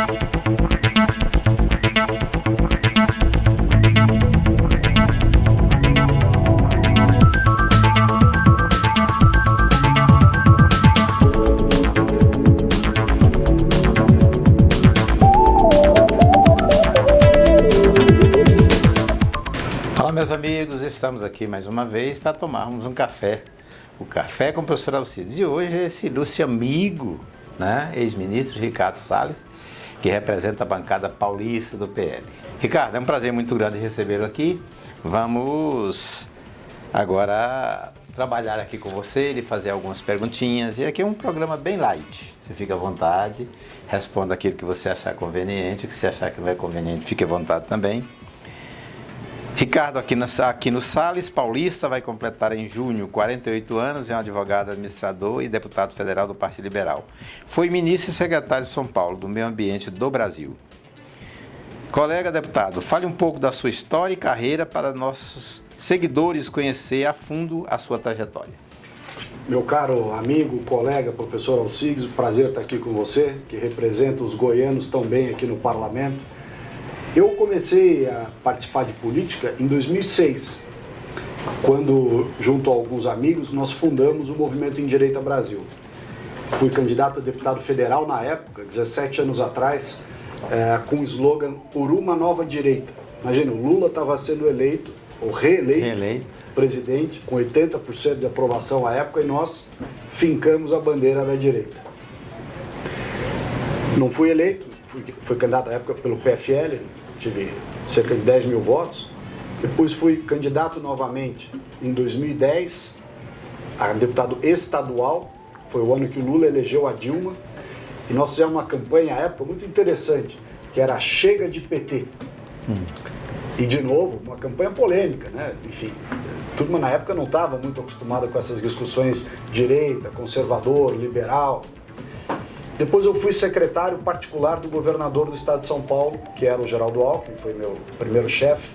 Olá, meus amigos, estamos aqui mais uma vez para tomarmos um café. O Café com o Professor Alcides. E hoje esse ilustre amigo, né, ex-ministro Ricardo Salles, que representa a bancada paulista do PL. Ricardo, é um prazer muito grande recebê-lo aqui. Vamos agora trabalhar aqui com você, lhe fazer algumas perguntinhas. E aqui é um programa bem light. Você fica à vontade, responda aquilo que você achar conveniente. O que você achar que não é conveniente, fique à vontade também. Ricardo, aqui no Salles Paulista, vai completar em junho 48 anos, é um advogado, administrador e deputado federal do Partido Liberal. Foi ministro e secretário de São Paulo, do Meio Ambiente do Brasil. Colega deputado, fale um pouco da sua história e carreira para nossos seguidores conhecer a fundo a sua trajetória. Meu caro amigo, colega, professor Alcides, prazer estar aqui com você, que representa os goianos tão bem aqui no parlamento. Eu comecei a participar de política em 2006, quando, junto a alguns amigos, nós fundamos o Movimento em Direita Brasil. Fui candidato a deputado federal na época, 17 anos atrás, com o slogan Por uma Nova Direita. Imagina, o Lula estava sendo eleito, ou reeleito, presidente, com 80% de aprovação à época, e nós fincamos a bandeira da direita. Não fui eleito, fui candidato à época pelo PFL, tive cerca de 10 mil votos. Depois fui candidato novamente em 2010 a deputado estadual, foi o ano que o Lula elegeu a Dilma, e nós fizemos uma campanha à época muito interessante, que era Chega de PT. E de novo, uma campanha polêmica, né? Enfim, a turma na época não estava muito acostumada com essas discussões direita, conservador, liberal. Depois eu fui secretário particular do governador do estado de São Paulo, que era o Geraldo Alckmin, foi meu primeiro chefe.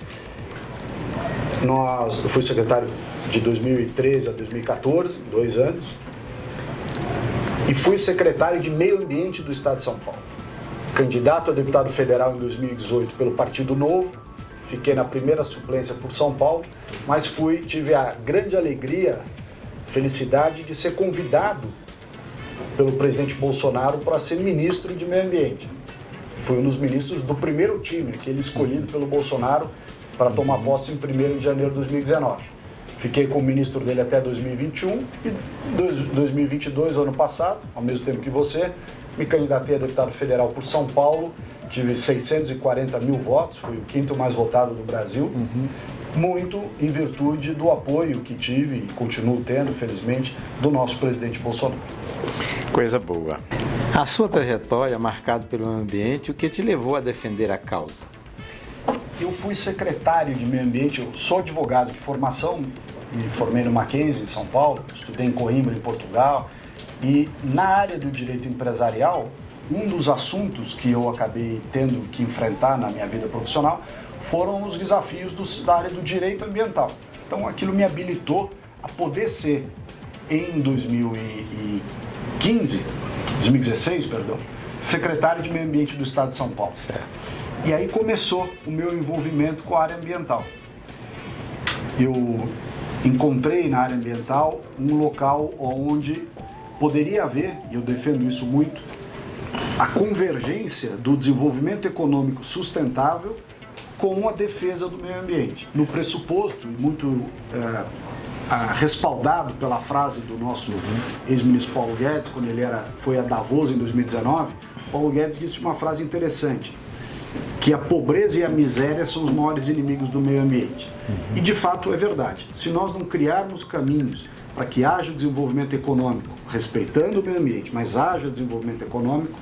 Eu fui secretário de 2013 a 2014, 2 anos. E fui secretário de Meio Ambiente do estado de São Paulo. Candidato a deputado federal em 2018 pelo Partido Novo, fiquei na primeira suplência por São Paulo, mas tive a grande alegria, felicidade de ser convidado pelo presidente Bolsonaro para ser ministro de Meio Ambiente. Fui um dos ministros do primeiro time, aquele escolhido pelo Bolsonaro para tomar posse em 1º de janeiro de 2019. Fiquei como ministro dele até 2021 e 2022, ano passado, ao mesmo tempo que você, me candidatei a deputado federal por São Paulo, tive 640 mil votos, fui o 5º mais votado do Brasil, muito em virtude do apoio que tive e continuo tendo, felizmente, do nosso presidente Bolsonaro. Coisa boa. A sua trajetória marcada pelo meio ambiente, o que te levou a defender a causa? Eu fui secretário de Meio Ambiente, eu sou advogado de formação, me formei no Mackenzie, em São Paulo, estudei em Coimbra, em Portugal, e na área do direito empresarial, um dos assuntos que eu acabei tendo que enfrentar na minha vida profissional foram os desafios da área do direito ambiental. Então aquilo me habilitou a poder ser, em 2016, secretário de Meio Ambiente do Estado de São Paulo. Certo. E aí começou o meu envolvimento com a área ambiental. Eu encontrei na área ambiental um local onde poderia haver, e eu defendo isso muito, a convergência do desenvolvimento econômico sustentável com a defesa do meio ambiente. No pressuposto, e muito respaldado pela frase do nosso ex-ministro Paulo Guedes, quando ele foi a Davos em 2019, Paulo Guedes disse uma frase interessante, que a pobreza e a miséria são os maiores inimigos do meio ambiente. E de fato é verdade. Se nós não criarmos caminhos para que haja desenvolvimento econômico, respeitando o meio ambiente, mas haja desenvolvimento econômico,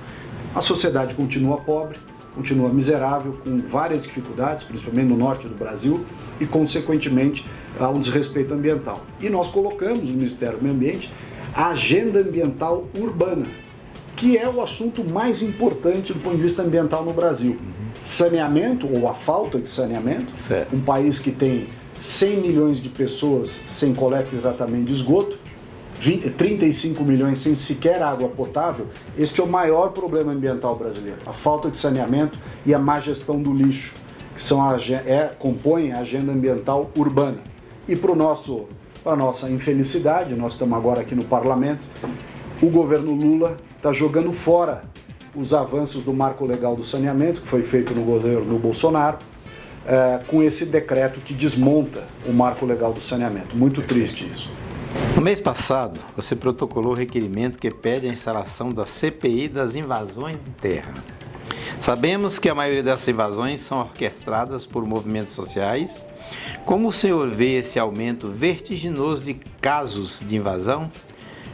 a sociedade continua pobre, continua miserável, com várias dificuldades, principalmente no norte do Brasil, e consequentemente há um desrespeito ambiental. E nós colocamos no Ministério do Meio Ambiente a agenda ambiental urbana, que é o assunto mais importante do ponto de vista ambiental no Brasil. Saneamento, ou a falta de saneamento, certo. Um país que tem 100 milhões de pessoas sem coleta e tratamento de esgoto, 35 milhões sem sequer água potável, este é o maior problema ambiental brasileiro. A falta de saneamento e a má gestão do lixo, que compõem a agenda ambiental urbana. E para a nossa infelicidade, nós estamos agora aqui no parlamento, o governo Lula está jogando fora os avanços do marco legal do saneamento, que foi feito no governo Bolsonaro, com esse decreto que desmonta o marco legal do saneamento. Muito triste isso. No mês passado, você protocolou o requerimento que pede a instalação da CPI das invasões de terra. Sabemos que a maioria dessas invasões são orquestradas por movimentos sociais. Como o senhor vê esse aumento vertiginoso de casos de invasão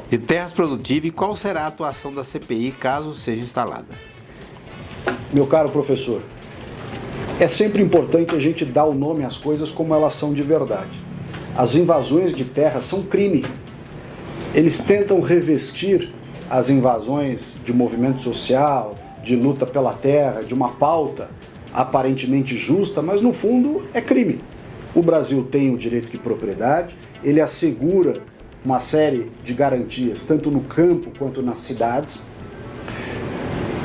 de terras produtivas e qual será a atuação da CPI caso seja instalada? Meu caro professor, é sempre importante a gente dar o nome às coisas como elas são de verdade. As invasões de terra são crime. Eles tentam revestir as invasões de movimento social, de luta pela terra, de uma pauta aparentemente justa, mas no fundo é crime. O Brasil tem o direito de propriedade, ele assegura uma série de garantias, tanto no campo quanto nas cidades.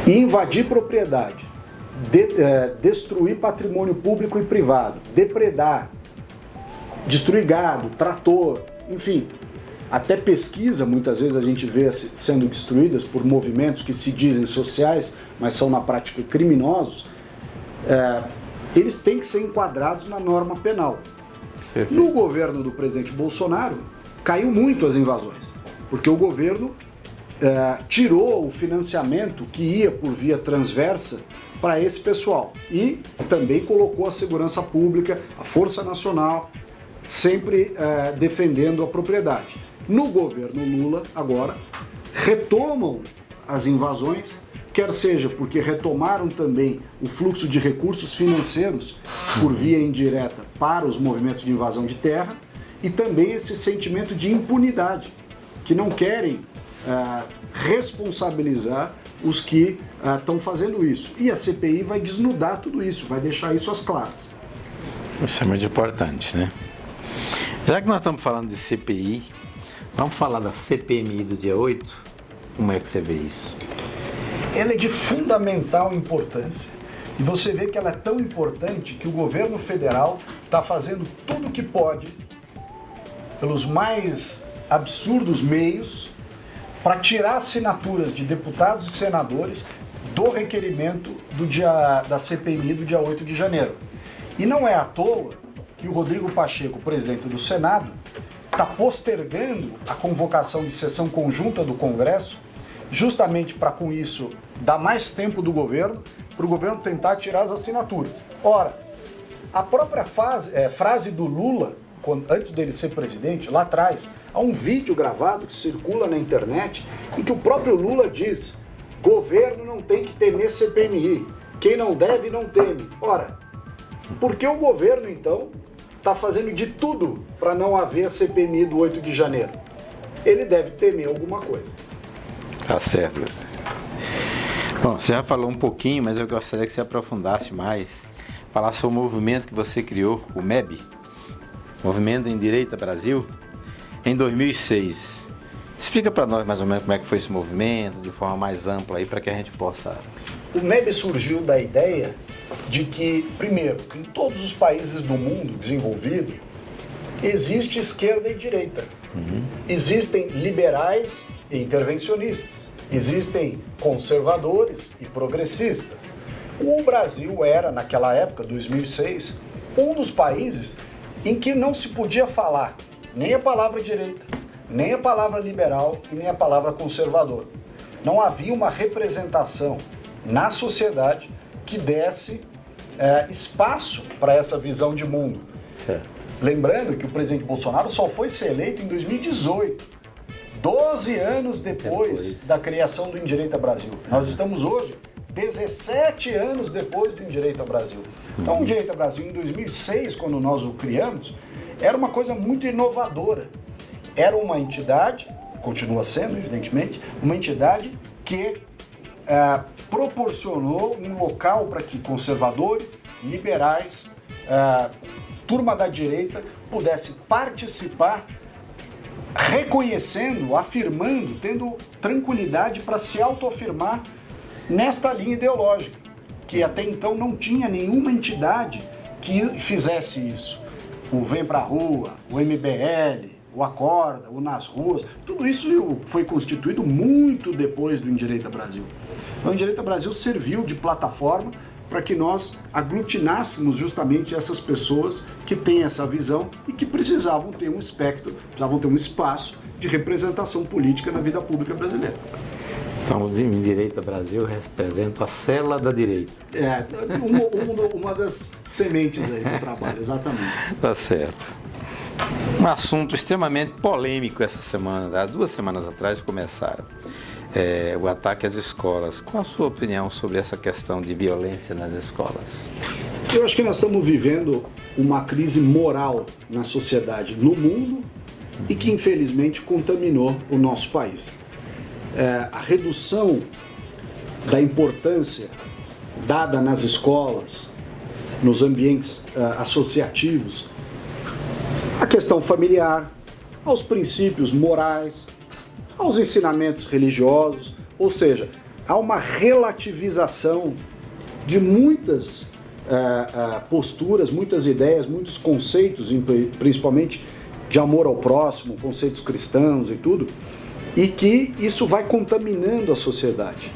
E invadir propriedade, destruir patrimônio público e privado, depredar, destruir gado, trator, enfim, até pesquisa, muitas vezes a gente vê sendo destruídas por movimentos que se dizem sociais, mas são na prática criminosos, eles têm que ser enquadrados na norma penal. Perfeito. No governo do presidente Bolsonaro, caiu muito as invasões, porque o governo tirou o financiamento que ia por via transversa para esse pessoal e também colocou a segurança pública, a Força Nacional, sempre defendendo a propriedade. No governo Lula, agora, retomam as invasões, quer seja porque retomaram também o fluxo de recursos financeiros por via indireta para os movimentos de invasão de terra e também esse sentimento de impunidade, que não querem responsabilizar os que estão fazendo isso. E a CPI vai desnudar tudo isso, vai deixar isso às claras. Isso é muito importante, né? Já que nós estamos falando de CPI, vamos falar da CPMI do dia 8? Como é que você vê isso? Ela é de fundamental importância. E você vê que ela é tão importante que o governo federal está fazendo tudo o que pode, pelos mais absurdos meios, para tirar assinaturas de deputados e senadores do requerimento da CPMI do dia 8 de janeiro. E não é à toa que o Rodrigo Pacheco, presidente do Senado, está postergando a convocação de sessão conjunta do Congresso, justamente para, com isso, dar mais tempo do governo, para o governo tentar tirar as assinaturas. Ora, a própria frase do Lula, antes dele ser presidente, lá atrás, há um vídeo gravado que circula na internet em que o próprio Lula diz: governo não tem que temer CPMI, quem não deve não teme. Ora, por que o governo, então, está fazendo de tudo para não haver a CPMI do 8 de janeiro? Ele deve temer alguma coisa. Tá certo, você. Bom, você já falou um pouquinho, mas eu gostaria que você aprofundasse mais, falar sobre o movimento que você criou, o MEB, Movimento Endireita Brasil, em 2006. Explica para nós mais ou menos como é que foi esse movimento, de forma mais ampla aí, para que a gente possa... O MEB surgiu da ideia de que, primeiro, em todos os países do mundo desenvolvido, existe esquerda e direita. Existem liberais e intervencionistas. Existem conservadores e progressistas. O Brasil era, naquela época, 2006, um dos países em que não se podia falar nem a palavra direita, nem a palavra liberal e nem a palavra conservador. Não havia uma representação na sociedade que desse espaço para essa visão de mundo. Certo. Lembrando que o presidente Bolsonaro só foi ser eleito em 2018. 12 anos depois da criação do Endireita Brasil. Nós estamos hoje 17 anos depois do Endireita Brasil. Então, o Endireita Brasil, em 2006, quando nós o criamos, era uma coisa muito inovadora. Era uma entidade, continua sendo, evidentemente, uma entidade que proporcionou um local para que conservadores, liberais, turma da direita pudesse participar reconhecendo, afirmando, tendo tranquilidade para se autoafirmar nesta linha ideológica, que até então não tinha nenhuma entidade que fizesse isso. O Vem Pra Rua, o MBL, o Acorda, o Nas Ruas, tudo isso foi constituído muito depois do Endireita Brasil. O Endireita Brasil serviu de plataforma para que nós aglutinássemos justamente essas pessoas que têm essa visão e que precisavam ter um espectro, precisavam ter um espaço de representação política na vida pública brasileira. Então, o Endireita Brasil representa a célula da direita. É, uma das sementes aí do trabalho, exatamente. Tá certo. Um assunto extremamente polêmico essa semana, há 2 semanas atrás começaram. O ataque às escolas. Qual a sua opinião sobre essa questão de violência nas escolas? Eu acho que nós estamos vivendo uma crise moral na sociedade, no mundo, e que infelizmente contaminou o nosso país. A redução da importância dada nas escolas, nos ambientes associativos, à questão familiar, aos princípios morais, aos ensinamentos religiosos, ou seja, há uma relativização de muitas posturas, muitas ideias, muitos conceitos, principalmente de amor ao próximo, conceitos cristãos e tudo, e que isso vai contaminando a sociedade.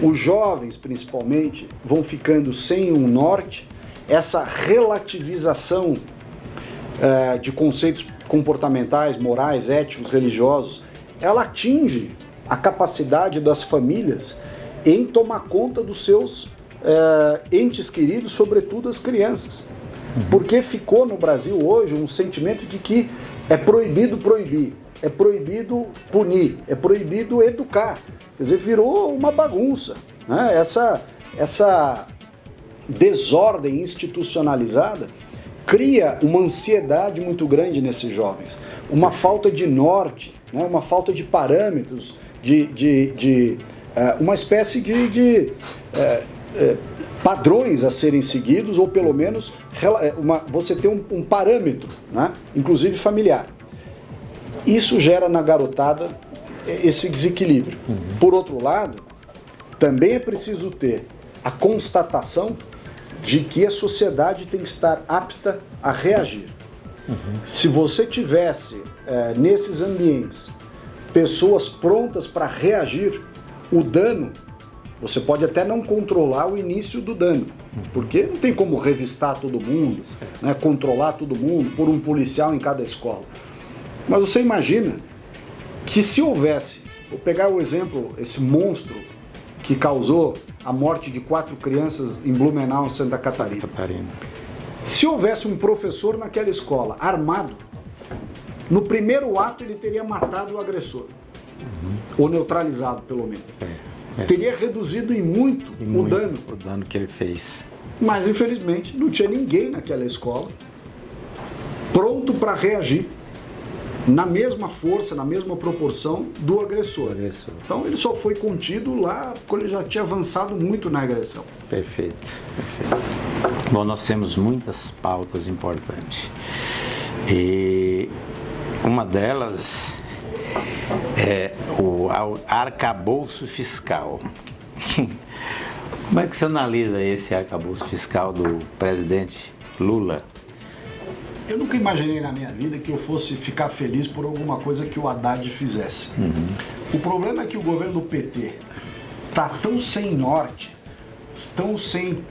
Os jovens, principalmente, vão ficando sem um norte, essa relativização de conceitos comportamentais, morais, éticos, religiosos, ela atinge a capacidade das famílias em tomar conta dos seus entes queridos, sobretudo as crianças. Porque ficou no Brasil hoje um sentimento de que é proibido proibir, é proibido punir, é proibido educar. Quer dizer, virou uma bagunça, né? Essa desordem institucionalizada cria uma ansiedade muito grande nesses jovens, uma falta de norte, né? Uma falta de parâmetros, uma espécie de padrões a serem seguidos, ou pelo menos você tem um parâmetro, né? Inclusive familiar. Isso gera na garotada esse desequilíbrio. Por outro lado, também é preciso ter a constatação de que a sociedade tem que estar apta a reagir. Se você tivesse nesses ambientes pessoas prontas para reagir, o dano, você pode até não controlar o início do dano, porque não tem como revistar todo mundo, né, controlar todo mundo, pôr um policial em cada escola. Mas você imagina que se houvesse, vou pegar o exemplo, esse monstro que causou a morte de 4 crianças em Blumenau, em Santa Catarina. Se houvesse um professor naquela escola armado, no primeiro ato ele teria matado o agressor, ou neutralizado pelo menos. Teria reduzido em muito o dano que ele fez. Mas infelizmente não tinha ninguém naquela escola pronto para reagir na mesma força, na mesma proporção do agressor. Então ele só foi contido lá quando ele já tinha avançado muito na agressão. Perfeito. Bom, nós temos muitas pautas importantes. E uma delas é o arcabouço fiscal. Como é que você analisa esse arcabouço fiscal do presidente Lula? Eu nunca imaginei na minha vida que eu fosse ficar feliz por alguma coisa que o Haddad fizesse. O problema é que o governo do PT está tão sem norte, tão sem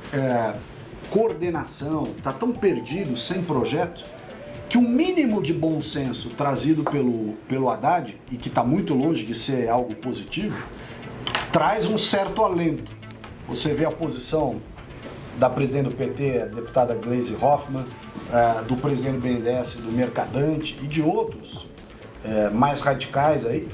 coordenação, está tão perdido, sem projeto, que o mínimo de bom senso trazido pelo Haddad, e que está muito longe de ser algo positivo, traz um certo alento. Você vê a posição da presidente do PT, a deputada Gleisi Hoffmann, do presidente do BNDES, do Mercadante e de outros mais radicais aí,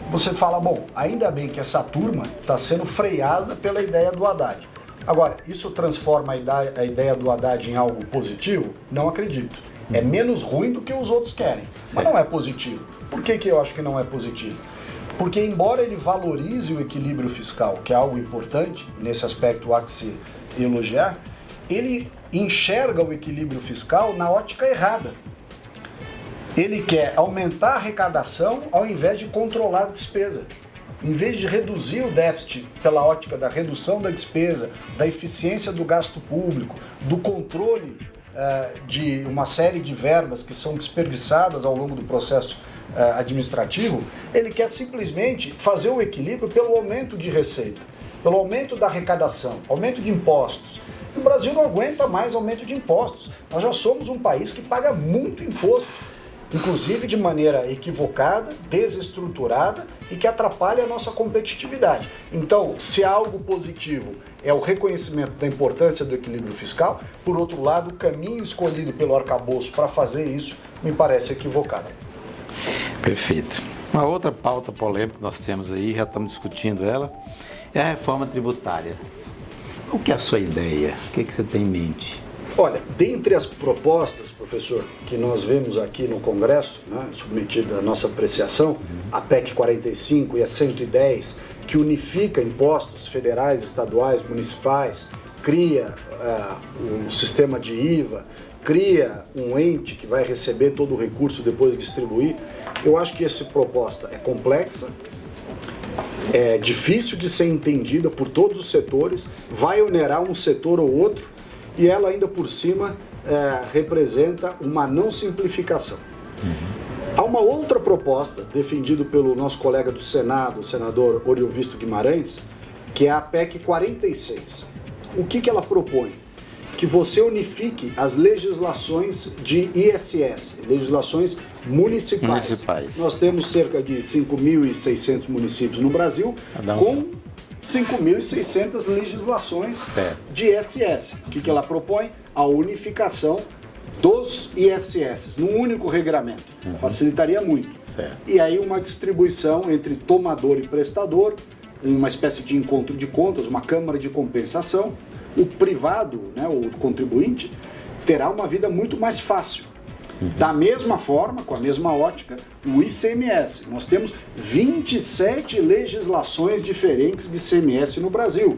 você fala, bom, ainda bem que essa turma está sendo freada pela ideia do Haddad. Agora, isso transforma a ideia do Haddad em algo positivo? Não acredito. É menos ruim do que os outros querem, mas não é positivo. Por que eu acho que não é positivo? Porque embora ele valorize o equilíbrio fiscal, que é algo importante, nesse aspecto há que se elogiar, ele enxerga o equilíbrio fiscal na ótica errada. Ele quer aumentar a arrecadação ao invés de controlar a despesa. Em vez de reduzir o déficit pela ótica da redução da despesa, da eficiência do gasto público, do controle de uma série de verbas que são desperdiçadas ao longo do processo administrativo, ele quer simplesmente fazer o equilíbrio pelo aumento de receita, pelo aumento da arrecadação, aumento de impostos. O Brasil não aguenta mais aumento de impostos. Nós já somos um país que paga muito imposto, inclusive de maneira equivocada, desestruturada e que atrapalha a nossa competitividade. Então, se há algo positivo é o reconhecimento da importância do equilíbrio fiscal, por outro lado, o caminho escolhido pelo arcabouço para fazer isso me parece equivocado. Perfeito. Uma outra pauta polêmica que nós temos aí, já estamos discutindo ela, é a reforma tributária. O que é a sua ideia? O que você tem em mente? Olha, dentre as propostas, professor, que nós vemos aqui no Congresso, submetida à nossa apreciação, a PEC 45 e a 110, que unifica impostos federais, estaduais, municipais, cria um sistema de IVA, cria um ente que vai receber todo o recurso depois de distribuir. Eu acho que essa proposta é complexa, é difícil de ser entendida por todos os setores, vai onerar um setor ou outro, e ela ainda por cima representa uma não simplificação. Há uma outra proposta, defendida pelo nosso colega do Senado, o senador Oriovisto Guimarães, que é a PEC 46. O que ela propõe? Que você unifique as legislações de ISS, legislações municipais. Nós temos cerca de 5.600 municípios no Brasil, com 5.600 legislações de ISS. O que ela propõe? A unificação dos ISS num único regramento. Facilitaria muito. E aí uma distribuição entre tomador e prestador, uma espécie de encontro de contas, uma câmara de compensação. O privado, o contribuinte, terá uma vida muito mais fácil. Da mesma forma, com a mesma ótica, o ICMS. Nós temos 27 legislações diferentes de ICMS no Brasil.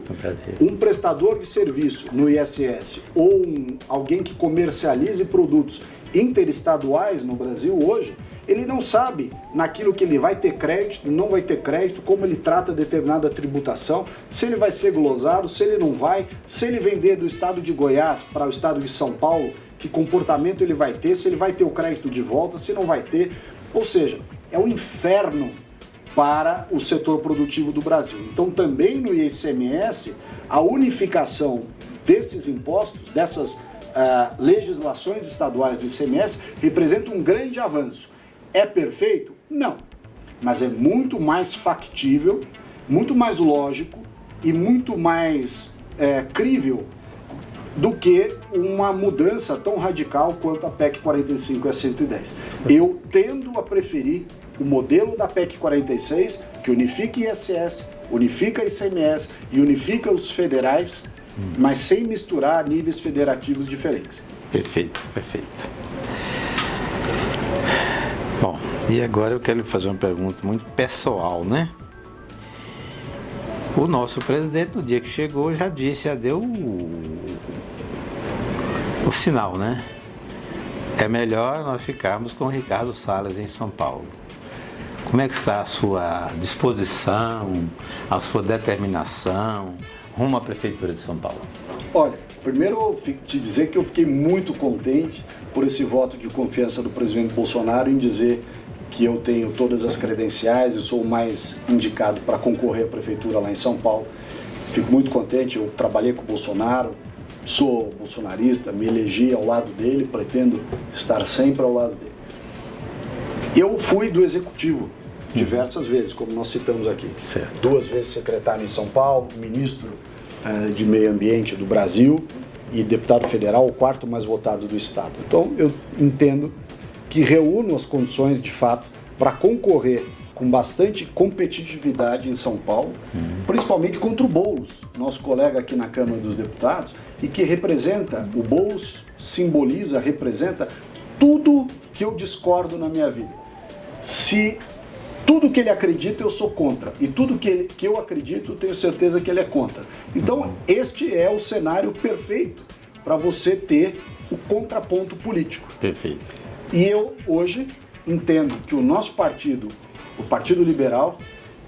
Um prestador de serviço no ISS ou alguém que comercialize produtos interestaduais no Brasil hoje, ele não sabe naquilo que ele vai ter crédito, não vai ter crédito, como ele trata determinada tributação, se ele vai ser glosado, se ele não vai, se ele vender do estado de Goiás para o estado de São Paulo, que comportamento ele vai ter, se ele vai ter o crédito de volta, se não vai ter. Ou seja, é um inferno para o setor produtivo do Brasil. Então também no ICMS, a unificação desses impostos, dessas legislações estaduais do ICMS, representa um grande avanço. É perfeito? Não. Mas é muito mais factível, muito mais lógico e muito mais crível do que uma mudança tão radical quanto a PEC 45 e a 110. Eu tendo a preferir o modelo da PEC 46, que unifica ISS, unifica ICMS e unifica os federais, mas sem misturar níveis federativos diferentes. Perfeito, perfeito. Bom, e agora eu quero lhe fazer uma pergunta muito pessoal, né? O nosso presidente, no dia que chegou, já disse, já deu o sinal, né? É melhor nós ficarmos com o Ricardo Salles em São Paulo. Como é que está a sua disposição, a sua determinação rumo à Prefeitura de São Paulo? Olha, primeiro eu te dizer que eu fiquei muito contente por esse voto de confiança do presidente Bolsonaro em dizer que eu tenho todas as credenciais e sou o mais indicado para concorrer à Prefeitura lá em São Paulo. Fico muito contente, eu trabalhei com o Bolsonaro, sou bolsonarista, me elegi ao lado dele, pretendo estar sempre ao lado dele. Eu fui do Executivo diversas vezes, como nós citamos aqui. Certo. 2 vezes secretário em São Paulo, ministro de Meio Ambiente do Brasil e deputado federal, o 4º mais votado do Estado. Então, eu entendo que reúno as condições, de fato, para concorrer com bastante competitividade em São Paulo, principalmente contra o Boulos, nosso colega aqui na Câmara dos Deputados, e que representa, o Boulos representa tudo que eu discordo na minha vida. Se tudo que ele acredita, eu sou contra. E tudo que eu acredito, tenho certeza que ele é contra. Então, este é o cenário perfeito para você ter o contraponto político. Perfeito. E eu, hoje, entendo que o nosso partido, o Partido Liberal,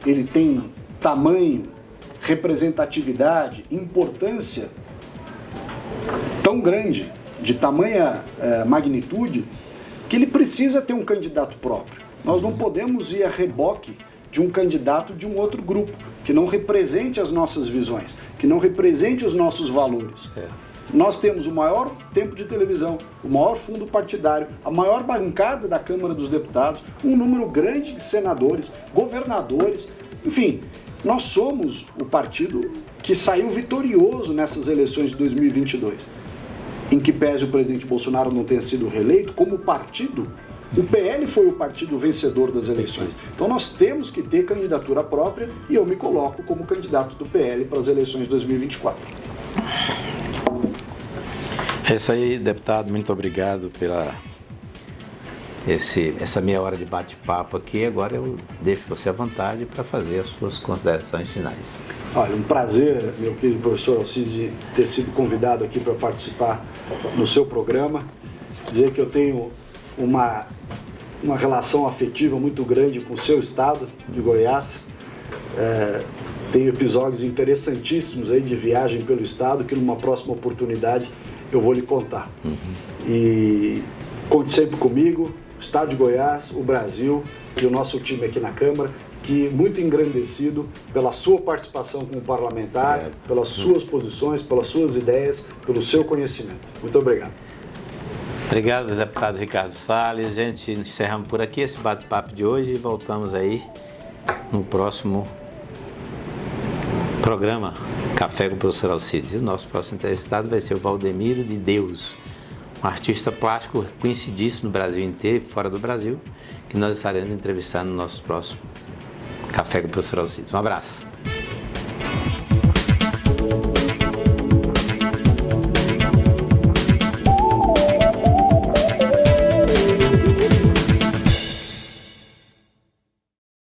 ele tem tamanho, representatividade, importância tão grande, de tamanha magnitude, que ele precisa ter um candidato próprio. Nós não podemos ir a reboque de um candidato de um outro grupo, que não represente as nossas visões, que não represente os nossos valores. Certo. Nós temos o maior tempo de televisão, o maior fundo partidário, a maior bancada da Câmara dos Deputados, um número grande de senadores, governadores, enfim, nós somos o partido que saiu vitorioso nessas eleições de 2022. Em que pese o presidente Bolsonaro não tenha sido reeleito, como partido, o PL foi o partido vencedor das eleições. Então nós temos que ter candidatura própria e eu me coloco como candidato do PL para as eleições de 2024. É isso aí, deputado. Muito obrigado pela essa meia hora de bate-papo aqui. Agora eu deixo você à vontade para fazer as suas considerações finais. Olha, um prazer, meu querido professor Alcides, ter sido convidado aqui para participar no seu programa. Dizer que eu tenho uma relação afetiva muito grande com o seu estado de Goiás. Tenho episódios interessantíssimos aí de viagem pelo estado que numa próxima oportunidade eu vou lhe contar. E conte sempre comigo, o estado de Goiás, o Brasil e o nosso time aqui na Câmara, que muito engrandecido pela sua participação como parlamentar, pelas suas posições, pelas suas ideias, pelo seu conhecimento. Muito obrigado. Obrigado, deputado Ricardo Salles. Gente, encerramos por aqui esse bate-papo de hoje e voltamos aí no próximo programa Café com o professor Alcides. E o nosso próximo entrevistado vai ser o Valdemiro de Deus, um artista plástico conhecidíssimo no Brasil inteiro e fora do Brasil, que nós estaremos entrevistando no nosso próximo Café com o professor Alcides. Um abraço.